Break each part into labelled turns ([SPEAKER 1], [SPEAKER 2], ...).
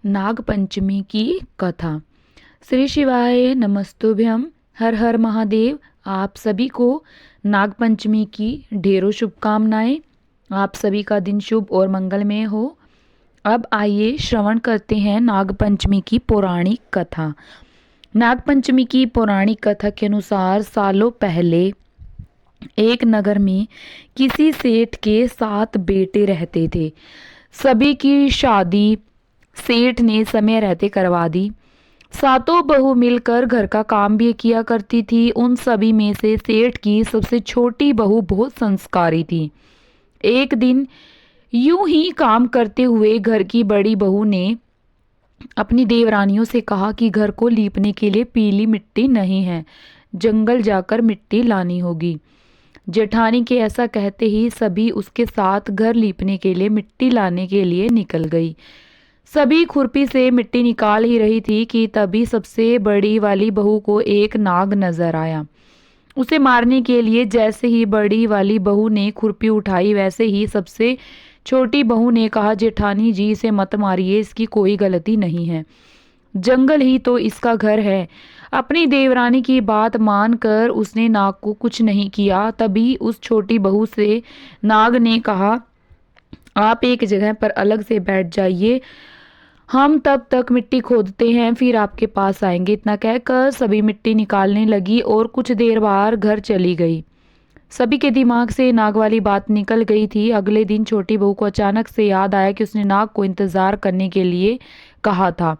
[SPEAKER 1] नाग पंचमी की कथा। श्री शिवाय नमस्तुभ्यम। हर हर महादेव। आप सभी को नाग पंचमी की ढेरों शुभकामनाएं। आप सभी का दिन शुभ और मंगलमय हो। अब आइए श्रवण करते हैं नाग पंचमी की पौराणिक कथा। नाग पंचमी की पौराणिक कथा के अनुसार सालों पहले एक नगर में किसी सेठ के 7 बेटे रहते थे। सभी की शादी सेठ ने समय रहते करवा दी। सातों बहू मिलकर घर का काम भी किया करती थी। उन सभी में से सेठ की सबसे छोटी बहू बहुत संस्कारी थी। एक दिन यूं ही काम करते हुए घर की बड़ी बहू ने अपनी देवरानियों से कहा कि घर को लीपने के लिए पीली मिट्टी नहीं है, जंगल जाकर मिट्टी लानी होगी। जेठानी के ऐसा कहते ही सभी उसके साथ घर लीपने के लिए मिट्टी लाने के लिए निकल गई। सभी खुरपी से मिट्टी निकाल ही रही थी कि तभी सबसे बड़ी वाली बहू को एक नाग नजर आया। उसे मारने के लिए जैसे ही बड़ी वाली बहू ने खुरपी उठाई, वैसे ही सबसे छोटी बहू ने कहा, जेठानी जी इसे मत मारिए, इसकी कोई गलती नहीं है, जंगल ही तो इसका घर है। अपनी देवरानी की बात मानकर उसने नाग को कुछ नहीं किया। तभी उस छोटी बहू से नाग ने कहा, आप एक जगह पर अलग से बैठ जाइए, हम तब तक मिट्टी खोदते हैं, फिर आपके पास आएंगे। इतना कहकर सभी मिट्टी निकालने लगी और कुछ देर बाद घर चली गई। सभी के दिमाग से नाग वाली बात निकल गई थी। अगले दिन छोटी बहू को अचानक से याद आया कि उसने नाग को इंतजार करने के लिए कहा था।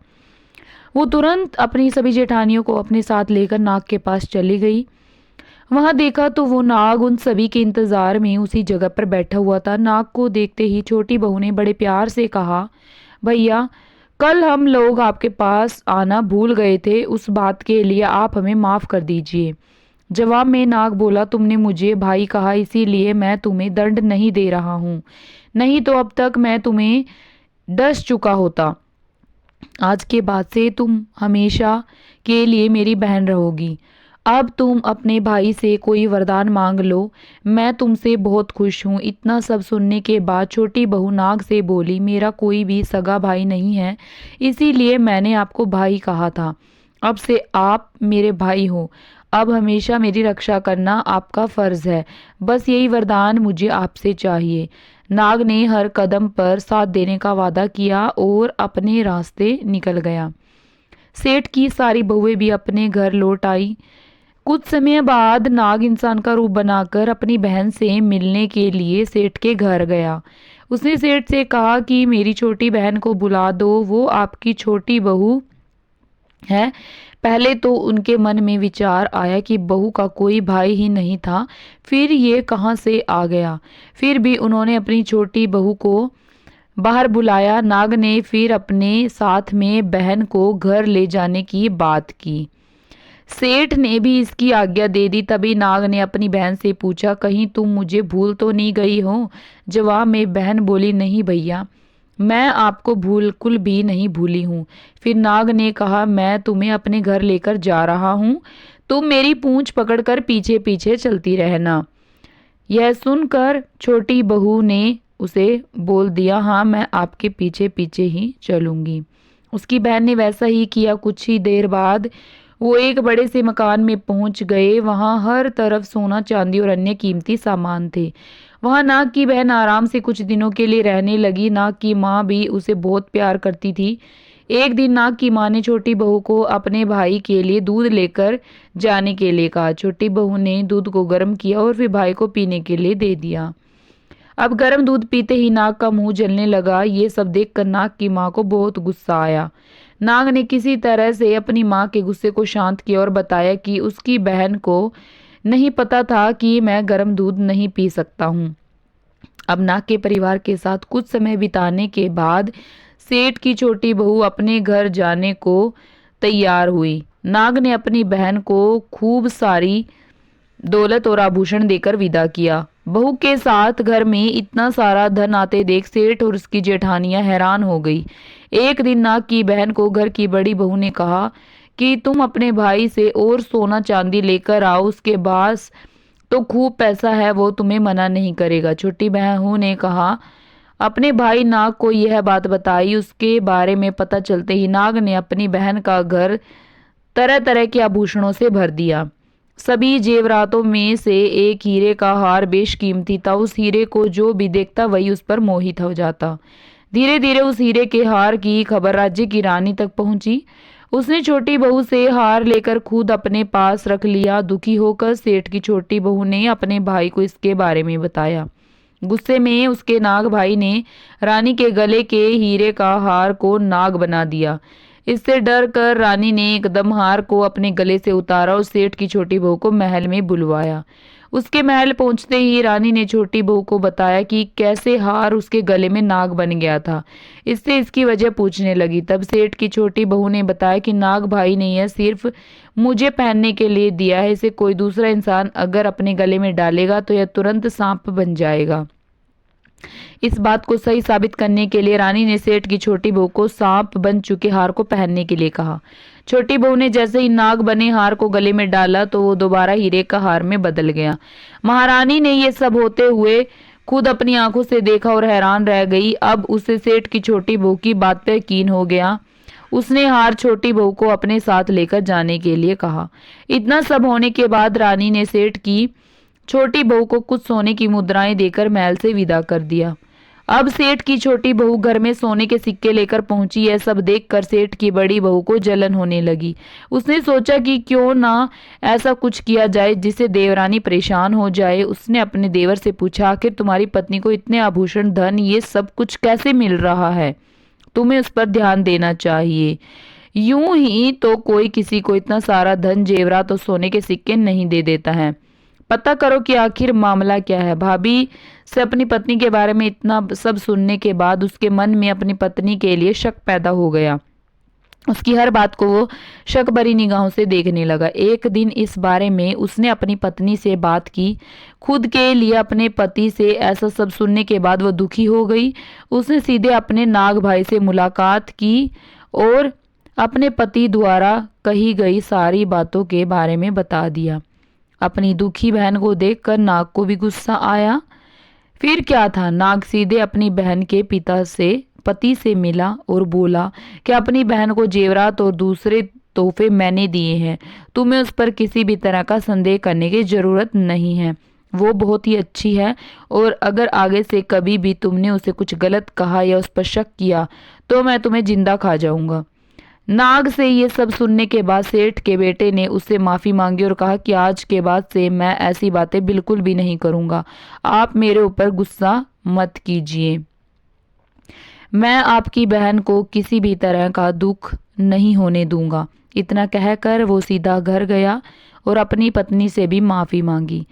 [SPEAKER 1] वो तुरंत अपनी सभी जेठानियों को अपने साथ लेकर नाग के पास चली गई। वहां देखा तो वो नाग उन सभी के इंतजार में उसी जगह पर बैठा हुआ था। नाग को देखते ही छोटी बहू ने बड़े प्यार से कहा, भैया कल हम लोग आपके पास आना भूल गए थे, उस बात के लिए आप हमें माफ कर दीजिए। जवाब में नाग बोला, तुमने मुझे भाई कहा इसीलिए मैं तुम्हें दंड नहीं दे रहा हूँ, नहीं तो अब तक मैं तुम्हें डस चुका होता। आज के बाद से तुम हमेशा के लिए मेरी बहन रहोगी। अब तुम अपने भाई से कोई वरदान मांग लो, मैं तुमसे बहुत खुश हूँ। इतना सब सुनने के बाद छोटी बहू नाग से बोली, मेरा कोई भी सगा भाई नहीं है, इसीलिए मैंने आपको भाई कहा था। अब से आप मेरे भाई हो। अब हमेशा मेरी रक्षा करना आपका फर्ज है। बस यही वरदान मुझे आपसे चाहिए। नाग ने हर कदम पर साथ देने का वादा किया और अपने रास्ते निकल गया। सेठ की सारी बहुएं भी अपने घर लौट आई। कुछ समय बाद नाग इंसान का रूप बनाकर अपनी बहन से मिलने के लिए सेठ के घर गया। उसने सेठ से कहा कि मेरी छोटी बहन को बुला दो, वो आपकी छोटी बहू है। पहले तो उनके मन में विचार आया कि बहू का कोई भाई ही नहीं था, फिर ये कहाँ से आ गया। फिर भी उन्होंने अपनी छोटी बहू को बाहर बुलाया। नाग ने फिर अपने साथ में बहन को घर ले जाने की बात की। सेठ ने भी इसकी आज्ञा दे दी। तभी नाग ने अपनी बहन से पूछा, कहीं तुम मुझे भूल तो नहीं गई हो। जवाब में बहन बोली, नहीं भैया, मैं आपको बिल्कुल भी नहीं भूली हूँ। फिर नाग ने कहा, मैं तुम्हें अपने घर लेकर जा रहा हूँ, तुम मेरी पूंछ पकड़कर पीछे पीछे चलती रहना। यह सुनकर छोटी बहू ने उसे बोल दिया, हाँ मैं आपके पीछे पीछे ही चलूंगी। उसकी बहन ने वैसा ही किया। कुछ ही देर बाद वो एक बड़े से मकान में पहुंच गए। वहां हर तरफ सोना चांदी और अन्य कीमती सामान थे। वहां नाग की बहन आराम से कुछ दिनों के लिए रहने लगी। नाग की माँ भी उसे बहुत प्यार करती थी। एक दिन नाग की माँ ने छोटी बहू को अपने भाई के लिए दूध लेकर जाने के लिए कहा। छोटी बहू ने दूध को गर्म किया और फिर भाई को पीने के लिए दे दिया। अब गर्म दूध पीते ही नाग का मुंह जलने लगा। ये सब देखकर नाग की माँ को बहुत गुस्सा आया। नाग ने किसी तरह से अपनी माँ के गुस्से को शांत किया और बताया कि उसकी बहन को नहीं पता था कि मैं गर्म दूध नहीं पी सकता हूँ। अब नाग के परिवार के साथ कुछ समय बिताने के बाद सेठ की छोटी बहू अपने घर जाने को तैयार हुई। नाग ने अपनी बहन को खूब सारी दौलत और आभूषण देकर विदा किया। बहू के साथ घर में इतना सारा धन आते देख सेठ और उसकी जेठानियां हैरान हो गई। एक दिन नाग की बहन को घर की बड़ी बहू ने कहा कि तुम अपने भाई से और सोना चांदी लेकर आओ, उसके पास तो खूब पैसा है, वो तुम्हें मना नहीं करेगा। छोटी बहू ने कहा, अपने भाई नाग को यह बात बताई। उसके बारे में पता चलते ही नाग ने अपनी बहन का घर तरह तरह के आभूषणों से भर दिया। सभी जेवरातों में से एक हीरे का हार बेशकीमती था। उस हीरे को जो भी देखता वही उस पर मोहित हो जाता। धीरे धीरे उस हीरे के हार की खबर राज्य की रानी तक पहुंची। उसने छोटी बहू से हार लेकर खुद अपने पास रख लिया। दुखी होकर सेठ की छोटी बहू ने अपने भाई को इसके बारे में बताया। गुस्से में उसके नाग भाई ने रानी के गले के हीरे का हार को नाग बना दिया। इससे डर कर रानी ने एकदम हार को अपने गले से उतारा और सेठ की छोटी बहू को महल में बुलवाया। उसके महल पहुंचते ही रानी ने छोटी बहू को बताया कि कैसे हार उसके गले में नाग बन गया था। इससे इसकी वजह पूछने लगी। तब सेठ की छोटी बहू ने बताया कि नाग भाई ने यह सिर्फ मुझे पहनने के लिए दिया है। इसे कोई दूसरा इंसान अगर अपने गले में डालेगा तो यह तुरंत सांप बन जाएगा। इस बात को सही साबित करने के लिए रानी ने सेठ की छोटी बहू को सांप बन चुके हार को पहनने के लिए कहा। छोटी बहू ने जैसे ही नाग बने हार को गले में डाला तो वो दोबारा हीरे का हार में बदल गया। महारानी ने ये सब होते हुए खुद अपनी आंखों से देखा और हैरान रह गई। अब उसे सेठ की छोटी बहू की बात पर यकीन हो गया। उसने हार छोटी बहू को अपने साथ लेकर जाने के लिए कहा। इतना सब होने के बाद रानी ने सेठ की छोटी बहू को कुछ सोने की मुद्राएं देकर महल से विदा कर दिया। अब सेठ की छोटी बहू घर में सोने के सिक्के लेकर पहुंची। यह सब देखकर सेठ की बड़ी बहू को जलन होने लगी। उसने सोचा कि क्यों ना ऐसा कुछ किया जाए जिससे देवरानी परेशान हो जाए। उसने अपने देवर से पूछा, आखिर तुम्हारी पत्नी को इतने आभूषण, धन, ये सब कुछ कैसे मिल रहा है? तुम्हें उस पर ध्यान देना चाहिए। यूं ही तो कोई किसी को इतना सारा धन, जेवरात और सोने के सिक्के नहीं दे देता है। पता करो कि आखिर मामला क्या है। भाभी से अपनी पत्नी के बारे में इतना सब सुनने के बाद उसके मन में अपनी पत्नी के लिए शक पैदा हो गया। उसकी हर बात को वो शक भरी निगाहों से देखने लगा। एक दिन इस बारे में उसने अपनी पत्नी से बात की। खुद के लिए अपने पति से ऐसा सब सुनने के बाद वो दुखी हो गई। उसने सीधे अपने नाग भाई से मुलाकात की और अपने पति द्वारा कही गई सारी बातों के बारे में बता दिया। अपनी दुखी बहन को देखकर नाग को भी गुस्सा आया। फिर क्या था, नाग सीधे अपनी बहन के पति से मिला और बोला कि अपनी बहन को जेवरात और दूसरे तोहफे मैंने दिए हैं। तुम्हें उस पर किसी भी तरह का संदेह करने की जरूरत नहीं है। वो बहुत ही अच्छी है और अगर आगे से कभी भी तुमने उसे कुछ गलत कहा या उस पर शक किया तो मैं तुम्हें जिंदा खा जाऊंगा। नाग से ये सब सुनने के बाद सेठ के बेटे ने उससे माफ़ी मांगी और कहा कि आज के बाद से मैं ऐसी बातें बिल्कुल भी नहीं करूंगा। आप मेरे ऊपर गुस्सा मत कीजिए। मैं आपकी बहन को किसी भी तरह का दुख नहीं होने दूंगा। इतना कहकर वो सीधा घर गया और अपनी पत्नी से भी माफ़ी मांगी।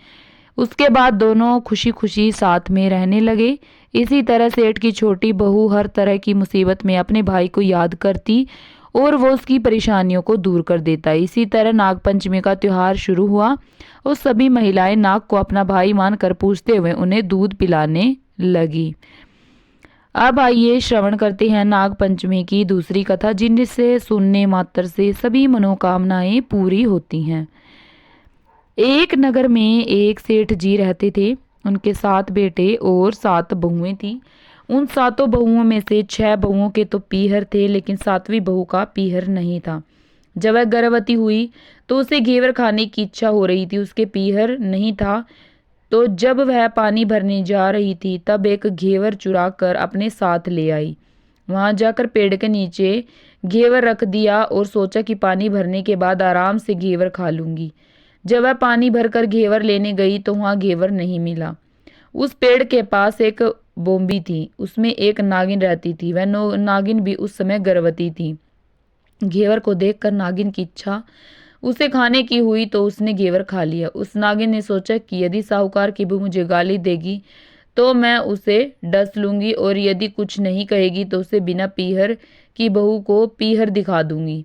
[SPEAKER 1] उसके बाद दोनों खुशी खुशी साथ में रहने लगे। इसी तरह सेठ की छोटी बहू हर तरह की मुसीबत में अपने भाई को याद करती और वो उसकी परेशानियों को दूर कर देता। इसी तरह नागपंचमी का त्योहार शुरू हुआ और सभी महिलाएं नाग को अपना भाई मानकर पूजते हुए उन्हें दूध पिलाने लगी। अब आइए श्रवण करते हैं नागपंचमी की दूसरी कथा, जिनसे सुनने मात्र से सभी मनोकामनाएं पूरी होती हैं। एक नगर में एक सेठ जी रहते थे। उनके 7 बेटे और 7 बहुएं थी। उन 7 बहुओं में से 6 बहुओं के तो पीहर थे, लेकिन 7वीं बहू का पीहर नहीं था। जब वह गर्भवती हुई तो उसे घेवर खाने की इच्छा हो रही थी। उसके पीहर नहीं था, तो जब वह पानी भरने जा रही थी तब एक घेवर चुरा कर अपने साथ ले आई। वहां जाकर पेड़ के नीचे घेवर रख दिया और सोचा कि पानी भरने के बाद आराम से घेवर खा लूंगी। जब वह पानी भरकर घेवर लेने गई तो वहां घेवर नहीं मिला। उस पेड़ के पास एक बोम्बी थी, उसमें एक नागिन रहती थी। वह नागिन भी उस समय गर्भवती थी। घेवर को देखकर नागिन की इच्छा उसे खाने की हुई तो उसने घेवर खा लिया। उस नागिन ने सोचा कि यदि साहूकार की बहू मुझे गाली देगी तो मैं उसे डस लूंगी और यदि कुछ नहीं कहेगी तो उसे बिना पीहर की बहू को पीहर दिखा दूंगी।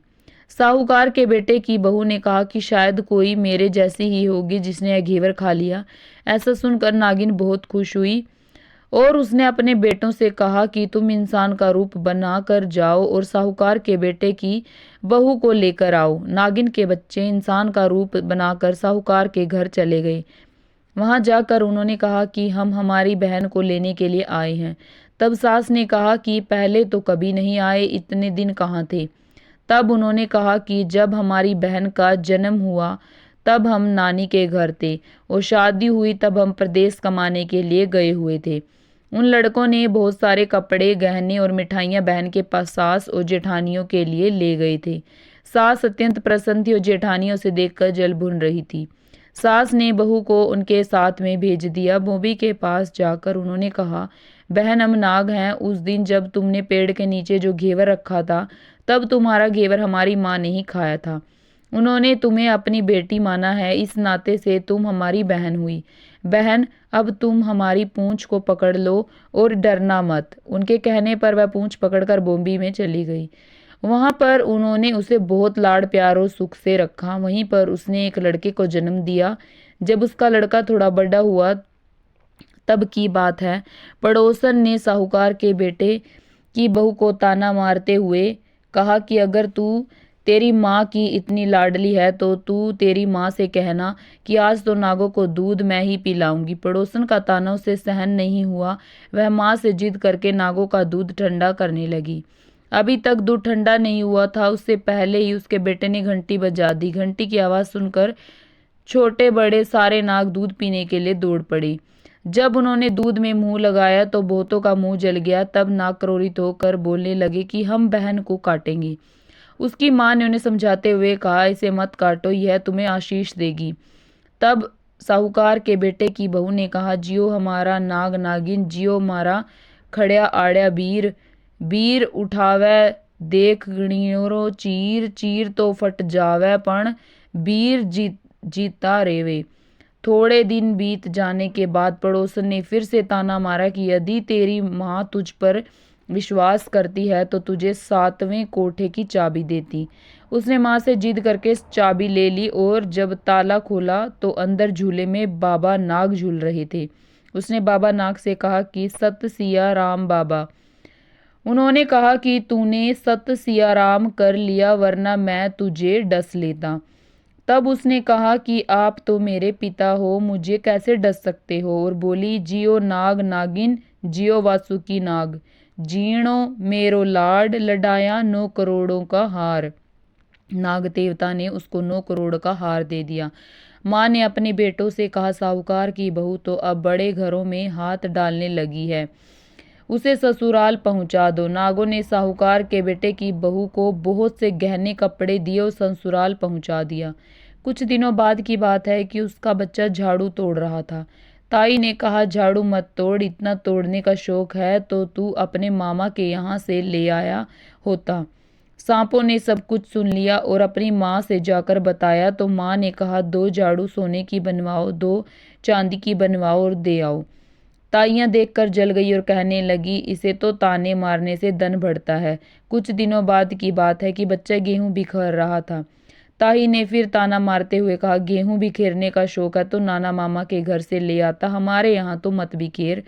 [SPEAKER 1] साहूकार के बेटे की बहू ने कहा कि शायद कोई मेरे जैसी ही होगी जिसने यह घेवर खा लिया। ऐसा सुनकर नागिन बहुत खुश हुई और उसने अपने बेटों से कहा कि तुम इंसान का रूप बना कर जाओ और साहूकार के बेटे की बहू को लेकर आओ। नागिन के बच्चे इंसान का रूप बनाकर साहूकार के घर चले गए। वहां जाकर उन्होंने कहा कि हम हमारी बहन को लेने के लिए आए हैं। तब सास ने कहा कि पहले तो कभी नहीं आए, इतने दिन कहाँ थे। तब उन्होंने कहा कि जब हमारी बहन का जन्म हुआ तब हम नानी के घर थे और शादी हुई तब हम प्रदेश कमाने के लिए गए हुए थे। उन लड़कों ने बहुत सारे कपड़े, गहने और मिठाइयाँ बहन के पास सास और जेठानियों के लिए ले गए थे। सास अत्यंत प्रसन्न थी और जेठानियों से देखकर जल भुन रही थी। सास ने बहू को उनके साथ में भेज दिया। बोबी के पास जाकर उन्होंने कहा, बहन हम नाग हैं। उस दिन जब तुमने पेड़ के नीचे जो घेवर रखा था तब तुम्हारा घेवर हमारी माँ ने ही खाया था। उन्होंने तुम्हें अपनी बेटी माना है, इस नाते से तुम हमारी बहन हुई। बहन अब तुम हमारी पूंछ को पकड़ लो और डरना मत। उनके कहने पर वह पूंछ पकड़कर बोम्बी में चली गई। वहां पर उन्होंने उसे बहुत लाड़ प्यार और सुख से रखा। वहीं पर उसने एक लड़के को जन्म दिया। जब उसका लड़का थोड़ा बड़ा हुआ तब की बात है, पड़ोसन ने साहूकार के बेटे की बहू को ताना मारते हुए कहा कि अगर तू तेरी माँ की इतनी लाडली है तो तू तेरी माँ से कहना कि आज तो नागों को दूध मैं ही पिलाऊंगी। पड़ोसन का ताना उसे सहन नहीं हुआ। वह माँ से जिद करके नागों का दूध ठंडा करने लगी। अभी तक दूध ठंडा नहीं हुआ था, उससे पहले ही उसके बेटे ने घंटी बजा दी। घंटी की आवाज़ सुनकर छोटे बड़े सारे नाग दूध पीने के लिए दौड़ पड़े। जब उन्होंने दूध में मुंह लगाया तो बहुतों का मुंह जल गया। तब नाग क्रोधित होकर बोलने लगे कि हम बहन को काटेंगे। उसकी माँ ने उन्हें समझाते हुए कहा, इसे मत काटो, यह तुम्हें आशीष देगी। तब साहूकार के बेटे की बहू ने कहा, जियो हमारा नाग नागिन, जियो मारा खड़या आड़या वीर। वीर उठावे देख गणियोरो चीर, चीर तो फट जावे पण वीर जीता रेवे। थोड़े दिन बीत जाने के बाद पड़ोसन ने फिर से ताना मारा कि यदि तेरी माँ तुझ पर विश्वास करती है तो तुझे 7वें कोठे की चाबी देती। उसने माँ से जिद करके चाबी ले ली और जब ताला खोला तो अंदर झूले में बाबा नाग झूल रहे थे। उसने बाबा नाग से कहा कि सत सिया राम बाबा। उन्होंने कहा कि तूने सत सिया राम कर लिया वरना मैं तुझे डस लेता। तब उसने कहा कि आप तो मेरे पिता हो, मुझे कैसे डस सकते हो। और बोली, जियो नाग नागिन, जियो वासुकी नाग, जीणो मेरो लाड लडाया 9 करोड़ों का हार। नाग देवता ने उसको 9 करोड़ का हार दे दिया। माँ ने अपने बेटों से कहा, साहूकार की बहू तो अब बड़े घरों में हाथ डालने लगी है, उसे ससुराल पहुंचा दो। नागों ने साहूकार के बेटे की बहू को बहुत से गहने कपड़े दिए और ससुराल पहुंचा दिया। कुछ दिनों बाद की बात है कि उसका बच्चा झाड़ू तोड़ रहा था। ताई ने कहा, झाड़ू मत तोड़, इतना तोड़ने का शौक है तो तू अपने मामा के यहाँ से ले आया होता। सांपों ने सब कुछ सुन लिया और अपनी माँ से जाकर बताया तो माँ ने कहा, 2 झाड़ू सोने की बनवाओ, 2 चांदी की बनवाओ और दे आओ। ताइयां देखकर जल गई और कहने लगी, इसे तो ताने मारने से धन बढ़ता है। कुछ दिनों बाद की बात है कि बच्चा गेहूं बिखेर रहा था। ताई ने फिर ताना मारते हुए कहा, गेहूं बिखेरने का शौक है तो नाना मामा के घर से ले आता, हमारे यहाँ तो मत बिखेर।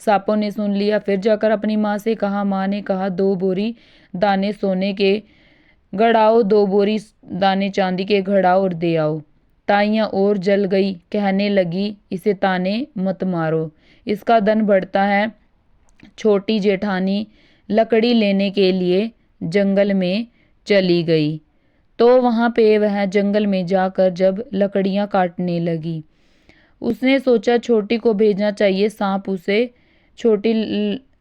[SPEAKER 1] सांपों ने सुन लिया। फिर जाकर अपनी माँ से कहा। माँ ने कहा, 2 बोरी दाने सोने के घड़ाओ, 2 बोरी दाने चांदी के घड़ाओ और दे आओ। ताइयां और जल गई, कहने लगी, इसे ताने मत मारो, इसका धन बढ़ता है। छोटी जेठानी लकड़ी लेने के लिए जंगल में चली गई। तो वहां पे वह जंगल में जाकर जब लकड़ियां काटने लगी, उसने सोचा छोटी को भेजना चाहिए। सांप उसे छोटी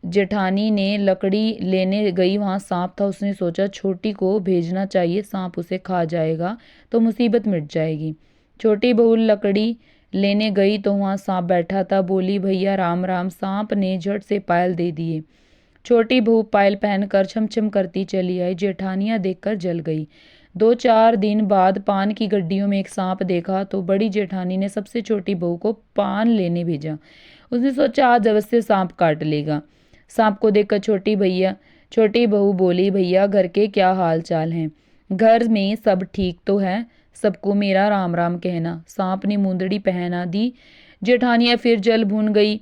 [SPEAKER 1] जेठानी ने लकड़ी लेने गई, वहां सांप था। उसने सोचा छोटी को भेजना चाहिए, सांप उसे खा जाएगा तो मुसीबत मिट जाएगी। छोटी बहू लकड़ी लेने गई तो वहां सांप बैठा था। बोली, भैया राम राम। सांप ने झट से पायल दे दिए। छोटी बहू पायल पहनकर छम छम करती चली आई। जेठानियां देखकर जल गई। 2-4 दिन बाद पान की गड्डियों में एक सांप देखा तो बड़ी जेठानी ने सबसे छोटी बहू को पान लेने भेजा। उसने सोचा आज अवश्य सांप काट लेगा। सांप को देखकर छोटी बहू बोली, भैया घर के क्या हाल चाल हैं? घर में सब ठीक तो है? सबको मेरा राम राम कहना। सांप ने मुंदड़ी पहना दी। जेठानियां फिर जल भून गई।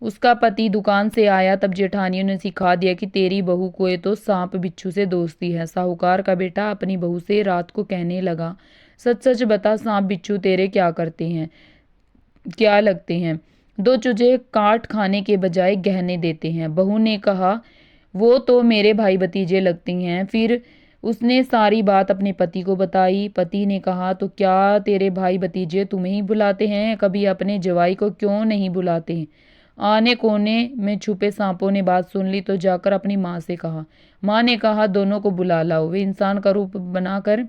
[SPEAKER 1] उसका पति दुकान से आया तब जेठानियों ने सिखा दिया कि तेरी बहू को तो सांप बिच्छू से दोस्ती है। साहूकार का बेटा अपनी बहू से रात को कहने लगा, सच सच बता, सांप बिच्छू तेरे क्या करते हैं, क्या लगते हैं? दो चूजे काट खाने के बजाय गहने देते हैं। बहू ने कहा, वो तो मेरे भाई भतीजे लगती हैं। फिर उसने सारी बात अपने पति को बताई। पति ने कहा, तो क्या तेरे भाई भतीजे तुम्हें ही बुलाते हैं, कभी अपने जवाई को क्यों नहीं बुलाते? आने कोने में छुपे सांपों ने बात सुन ली तो जाकर अपनी माँ से कहा। माँ ने कहा, दोनों को बुला लाओ। वे इंसान का रूप बनाकर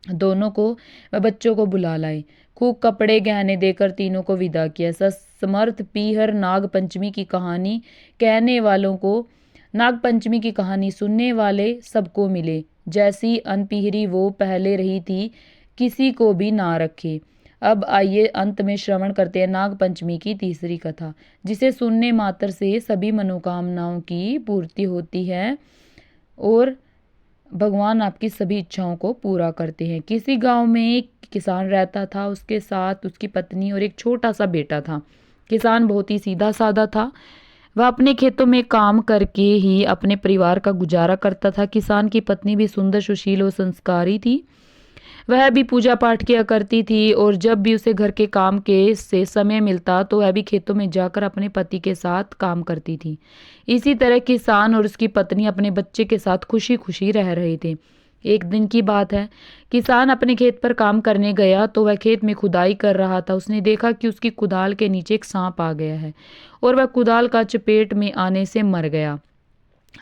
[SPEAKER 1] दोनों को व बच्चों को बुला लाए। खूब कपड़े गहने देकर तीनों को विदा किया। समर्थ पीहर नाग पंचमी की कहानी कहने वालों को, नाग पंचमी की कहानी सुनने वाले सबको मिले। जैसी अनपीहरी वो पहले रही थी, किसी को भी ना रखे। अब आइए अंत में श्रवण करते हैं नाग पंचमी की तीसरी कथा, जिसे सुनने मात्र से सभी मनोकामनाओं की पूर्ति होती है और भगवान आपकी सभी इच्छाओं को पूरा करते हैं। किसी गांव में एक किसान रहता था। उसके साथ उसकी पत्नी और एक छोटा सा बेटा था। किसान बहुत ही सीधा साधा था। वह अपने खेतों में काम करके ही अपने परिवार का गुजारा करता था। किसान की पत्नी भी सुंदर, सुशील और संस्कारी थी। वह भी पूजा पाठ किया करती थी और जब भी उसे घर के काम के से समय मिलता तो वह भी खेतों में जाकर अपने पति के साथ काम करती थी। इसी तरह किसान और उसकी पत्नी अपने बच्चे के साथ खुशी खुशी रह रहे थे। एक दिन की बात है, किसान अपने खेत पर काम करने गया तो वह खेत में खुदाई कर रहा था। उसने देखा कि उसकी कुदाल के नीचे एक सांप आ गया है और वह कुदाल का चपेट में आने से मर गया।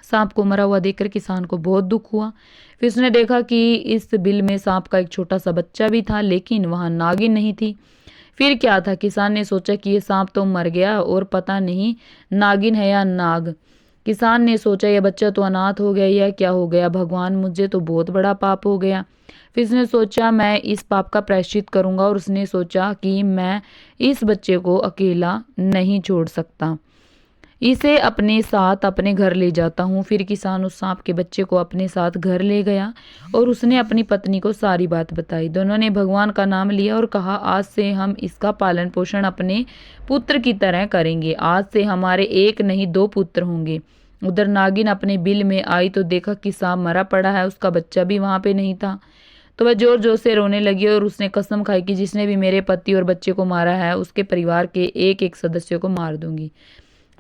[SPEAKER 1] सांप को मरा हुआ देखकर किसान को बहुत दुख हुआ। फिर उसने देखा कि इस बिल में सांप का एक छोटा सा बच्चा भी था, लेकिन वहां नागिन नहीं थी। फिर क्या था, किसान ने सोचा कि ये सांप तो मर गया और पता नहीं नागिन है या नाग। किसान ने सोचा, यह बच्चा तो अनाथ हो गया, या क्या हो गया भगवान, मुझे तो बहुत बड़ा पाप हो गया। फिर उसने सोचा, मैं इस पाप का प्रायश्चित करूंगा। और उसने सोचा कि मैं इस बच्चे को अकेला नहीं छोड़ सकता, इसे अपने साथ अपने घर ले जाता हूँ। फिर किसान उस सांप के बच्चे को अपने साथ घर ले गया और उसने अपनी पत्नी को सारी बात बताई। दोनों ने भगवान का नाम लिया और कहा, आज से हम इसका पालन पोषण अपने पुत्र की तरह करेंगे। आज से हमारे एक नहीं 2 पुत्र होंगे। उधर नागिन अपने बिल में आई तो देखा कि सांप मरा पड़ा है, उसका बच्चा भी वहां पे नहीं था। तो वह जोर जोर से रोने लगी और उसने कसम खाई कि जिसने भी मेरे पति और बच्चे को मारा है उसके परिवार के एक एक सदस्य को मार दूंगी।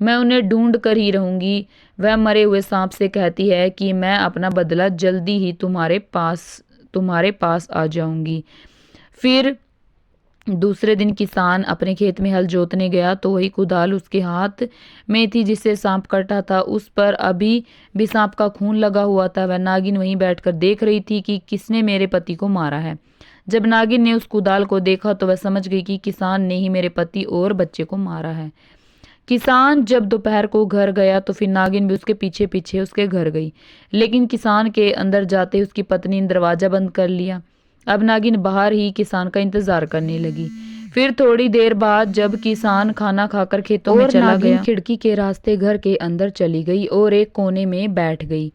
[SPEAKER 1] मैं उन्हें ढूंढ कर ही रहूंगी। वह मरे हुए सांप से कहती है कि मैं अपना बदला जल्दी ही तुम्हारे पास आ जाऊंगी। फिर दूसरे दिन किसान अपने खेत में हल जोतने गया तो वही कुदाल उसके हाथ में थी जिससे सांप कटा था। उस पर अभी भी सांप का खून लगा हुआ था। वह नागिन वहीं बैठकर देख रही थी कि किसने मेरे पति को मारा है। जब नागिन ने उस कुदाल को देखा तो वह समझ गई कि किसान ने ही मेरे पति और बच्चे को मारा है। किसान जब दोपहर को घर गया तो फिर नागिन भी उसके पीछे पीछे उसके घर गई, लेकिन किसान के अंदर जाते उसकी पत्नी ने दरवाजा बंद कर लिया। अब नागिन बाहर ही किसान का इंतजार करने लगी। फिर थोड़ी देर बाद जब किसान खाना खाकर खेतों में चला गया, खिड़की के रास्ते घर के अंदर चली गई और एक कोने में बैठ गई।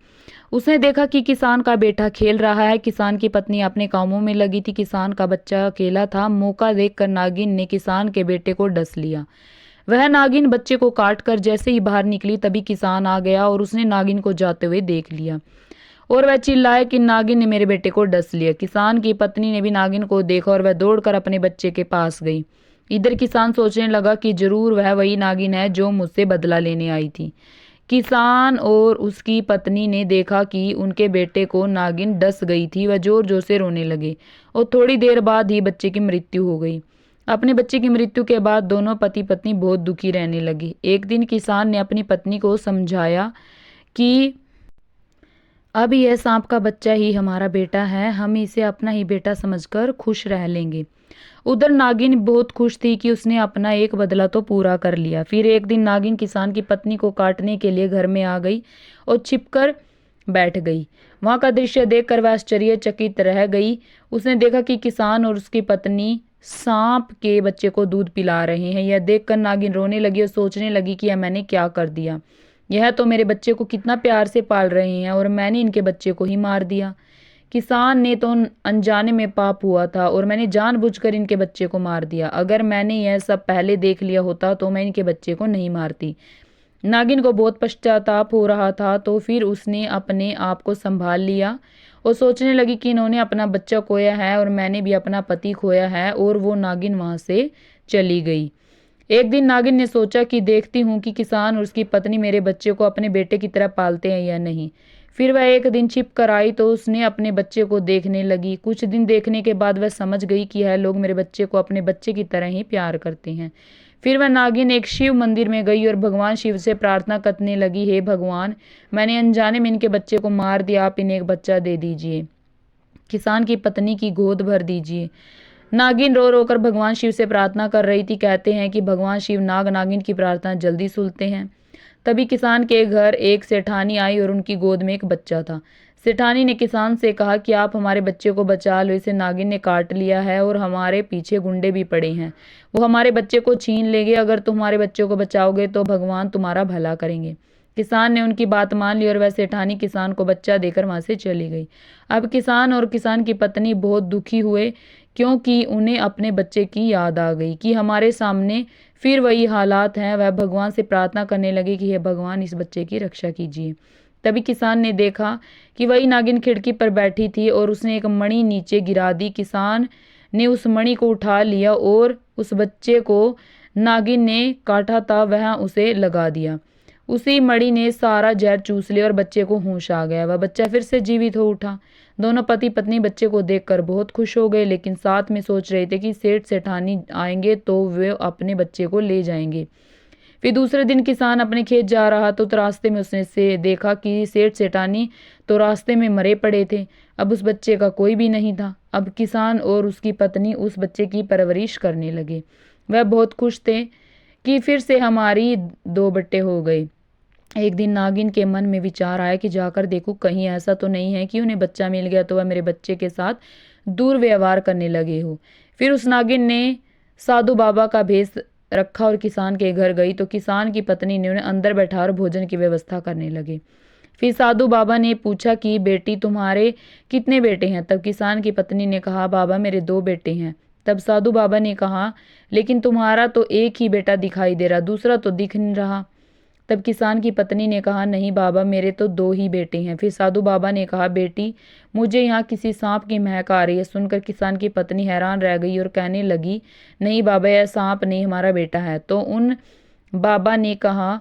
[SPEAKER 1] उसने देखा कि किसान का बेटा खेल रहा है। किसान की पत्नी अपने कामों में लगी थी। किसान का बच्चा अकेला था। मौका देखकर नागिन ने किसान के बेटे को डस लिया। वह नागिन बच्चे को काट कर जैसे ही बाहर निकली तभी किसान आ गया और उसने नागिन को जाते हुए देख लिया और वह चिल्लाया कि नागिन ने मेरे बेटे को डस लिया। किसान की पत्नी ने भी नागिन को देखा और वह दौड़कर अपने बच्चे के पास गई। इधर किसान सोचने लगा कि जरूर वह वही नागिन है जो मुझसे बदला लेने आई थी। किसान और उसकी पत्नी ने देखा कि उनके बेटे को नागिन डस गई थी। वह जोर जोर से रोने लगे और थोड़ी देर बाद ही बच्चे की मृत्यु हो गई। अपने बच्चे की मृत्यु के बाद दोनों पति पत्नी बहुत दुखी रहने लगे। एक दिन किसान ने अपनी पत्नी को समझाया कि अब यह सांप का बच्चा ही हमारा बेटा है, हम इसे अपना ही बेटा समझकर खुश रह लेंगे। उधर नागिन बहुत खुश थी कि उसने अपना एक बदला तो पूरा कर लिया। फिर एक दिन नागिन किसान की पत्नी को काटने के लिए घर में आ गई और छिपकर बैठ गई। वहां का दृश्य देखकर वह आश्चर्यचकित रह गई। उसने देखा कि किसान और उसकी पत्नी सांप के बच्चे को दूध पिला रहे हैं। यह देखकर नागिन रोने लगी और सोचने लगी कि यह मैंने क्या कर दिया। यह तो मेरे बच्चे को कितना प्यार से पाल रहे हैं और मैंने इनके बच्चे को ही मार दिया। किसान ने तो अनजाने में पाप हुआ था और मैंने जानबूझकर इनके बच्चे को मार दिया। अगर मैंने यह सब पहले देख लिया होता तो मैं इनके बच्चे को नहीं मारती। नागिन को बहुत पश्चाताप हो रहा था, तो फिर उसने अपने आप को संभाल लिया और सोचने लगी कि इन्होंने अपना बच्चा खोया है और मैंने भी अपना पति खोया है, और वो नागिन वहां से चली गई। एक दिन नागिन ने सोचा कि देखती हूँ कि किसान और उसकी पत्नी मेरे बच्चे को अपने बेटे की तरह पालते हैं या नहीं। फिर वह एक दिन छिप कर आई तो उसने अपने बच्चे को देखने लगी। कुछ दिन देखने के बाद वह समझ गई कि यह लोग मेरे बच्चे को अपने बच्चे की तरह ही प्यार करते हैं। फिर वह नागिन एक शिव मंदिर में गई और भगवान शिव से प्रार्थना करने लगी, हे भगवान, मैंने अनजाने में इनके बच्चे को मार दिया, आप इन्हें एक बच्चा दे दीजिए, किसान की पत्नी की गोद भर दीजिए। नागिन रो रो कर भगवान शिव से प्रार्थना कर रही थी। कहते हैं कि भगवान शिव नाग नागिन की प्रार्थना जल्दी सुनते हैं। तभी किसान के घर एक सेठानी आई और उनकी गोद में एक बच्चा था। सेठानी ने किसान से कहा कि आप हमारे बच्चे को बचा लो, इसे नागिन ने काट लिया है और हमारे पीछे गुंडे भी पड़े हैं, वो हमारे बच्चे को छीन लेंगे। अगर तुम हमारे बच्चे को बचाओगे तो भगवान तुम्हारा भला करेंगे। किसान ने उनकी बात मान ली और वह सेठानी किसान को बच्चा देकर वहां से चली गई। अब किसान और किसान की पत्नी बहुत दुखी हुए, क्योंकि उन्हें अपने बच्चे की याद आ गई कि हमारे सामने फिर वही हालात हैं। वह भगवान से प्रार्थना करने लगे कि हे भगवान, इस बच्चे की रक्षा कीजिए। तभी किसान ने देखा कि वही नागिन खिड़की पर बैठी थी और उसने एक मणि नीचे गिरा दी। किसान ने उस मणि को उठा लिया और उस बच्चे को नागिन ने काटा था वह उसे लगा दिया। उसी मणि ने सारा जहर चूस लिया और बच्चे को होश आ गया। वह बच्चा फिर से जीवित हो उठा। दोनों पति पत्नी बच्चे को देखकर बहुत खुश हो गए, लेकिन साथ में सोच रहे थे कि सेठ सेठानी आएंगे तो वे अपने बच्चे को ले जाएंगे। फिर दूसरे दिन किसान अपने खेत जा रहा तो रास्ते में उसने से देखा कि सेठ सेठानी तो रास्ते में मरे पड़े थे। अब उस बच्चे का कोई भी नहीं था। अब किसान और उसकी पत्नी उस बच्चे की परवरिश करने लगे। वह बहुत खुश थे कि फिर से हमारी दो बट्टे हो गए। एक दिन नागिन के मन में विचार आया कि जाकर देखूं कहीं ऐसा तो नहीं है कि उन्हें बच्चा मिल गया तो वह मेरे बच्चे के साथ दुर्व्यवहार करने लगे हो। फिर उस नागिन ने साधु बाबा का भेष रखा और किसान के घर गई तो किसान की पत्नी ने उन्हें अंदर बैठा और भोजन की व्यवस्था करने लगे। फिर साधु बाबा ने पूछा कि बेटी, तुम्हारे कितने बेटे हैं? तब किसान की पत्नी ने कहा, बाबा मेरे 2 बेटे हैं। तब साधु बाबा ने कहा, लेकिन तुम्हारा तो एक ही बेटा दिखाई दे रहा, दूसरा तो दिख नहीं रहा। तब किसान की पत्नी ने कहा, नहीं बाबा, मेरे तो 2 ही बेटे हैं। फिर साधु बाबा ने कहा, बेटी, मुझे यहाँ किसी सांप की महक आ रही है। सुनकर किसान की पत्नी हैरान रह गई और कहने लगी, नहीं बाबा, यह सांप नहीं, हमारा बेटा है। तो उन बाबा ने कहा,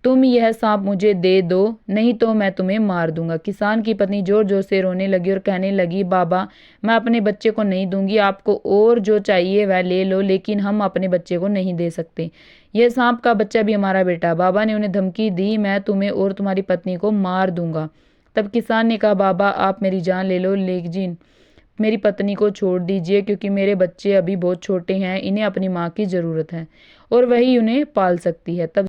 [SPEAKER 1] तुम यह सांप मुझे दे दो, नहीं तो मैं तुम्हें मार दूंगा। किसान की पत्नी जोर जोर से रोने लगी और कहने लगी, बाबा, मैं अपने बच्चे को नहीं दूंगी, आपको और जो चाहिए वह ले लो, लेकिन हम अपने बच्चे को नहीं दे सकते। यह सांप का बच्चा भी हमारा बेटा। बाबा ने उन्हें धमकी दी, मैं तुम्हें और तुम्हारी पत्नी को मार दूंगा। तब किसान ने कहा, बाबा आप मेरी जान ले लो, लेकिन मेरी पत्नी को छोड़ दीजिए, क्योंकि मेरे बच्चे अभी बहुत छोटे हैं, इन्हें अपनी माँ की जरूरत है और वही उन्हें पाल सकती है। तब